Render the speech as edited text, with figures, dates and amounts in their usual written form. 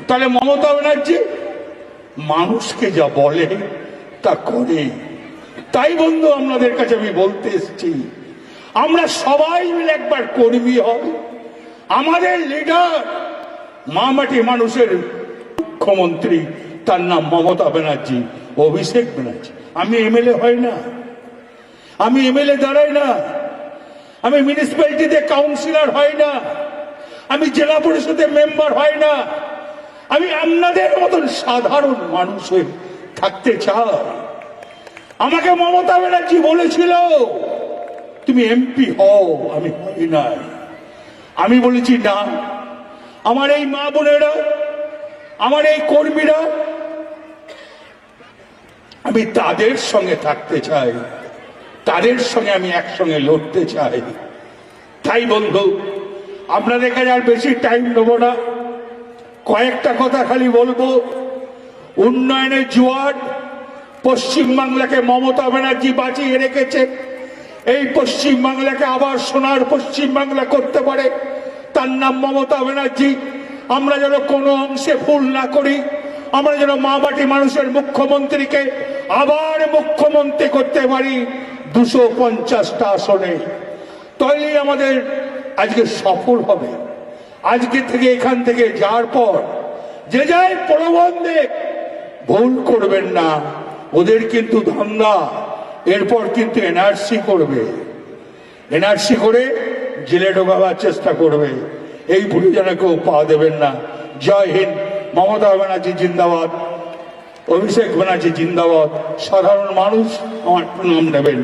তাহলে মমতা ব্যানার্জি মানুষকে যা বলে তা করে। তাই বন্ধু, আপনাদের কাছে আমি বলতে এসেছি, আমরা সবাই মিলে একবার কর্মী হব। আমাদের লিডার মামাটি মানুষের মুখ্যমন্ত্রী, তার নাম মমতা ব্যানার্জি, অভিষেক ব্যানার্জি। আমি এমএলএ হই না, আমি এমএলএ দাঁড়াই না, আমি মিউনিসিপ্যালিটিতে কাউন্সিলর হই না, আমি জেলা পরিষদের মেম্বার হই না, আমি আপনাদের মতন সাধারণ মানুষ হয়ে থাকতে চাই। আমাকে মমতা ব্যানার্জি বলেছিল তুমি এমপি হও, আমি হই নাই। আমি বলেছি না, আমার এই মা বোনেরা, আমার এই কর্মীরা, আমি তাদের সঙ্গে থাকতে চাই, তাদের সঙ্গে আমি একসঙ্গে লড়তে চাই। তাই বন্ধু, আপনাদের কাছে আর বেশি টাইম নেব না, কয়েকটা কথা খালি বলবো। উন্নয়নের জোয়ার পশ্চিমবাংলাকে মমতা ব্যানার্জি বাঁচিয়ে রেখেছে। এই পশ্চিমবাংলাকে আবার সোনার পশ্চিমবাংলা করতে পারে, তার নাম মমতা ব্যানার্জি। আমরা যেন কোনো অংশে ভুল না করি, আমরা যেন মামাটি মানুষের মুখ্যমন্ত্রীকে আবার মুখ্যমন্ত্রী করতে পারি 250টা আসনে। তাইলেই আমাদের আজকে সফল হবে। আজকে থেকে এখান থেকে যাওয়ার পর যে যাই প্রবন্ধে ভুল করবেন না, ওদের কিন্তু ধান্দা এরপর কিন্তু এনআরসি করবে, এনআরসি করে জেলে ঢোকাবার চেষ্টা করবে। এই ভুলে যেন কেউ পা দেবেন না। জয় হিন্দ। মমতা ব্যানার্জি জিন্দাবাদ, অভিষেক ব্যানার্জি জিন্দাবাদ। সাধারণ মানুষ আমার প্রণাম নেবেন।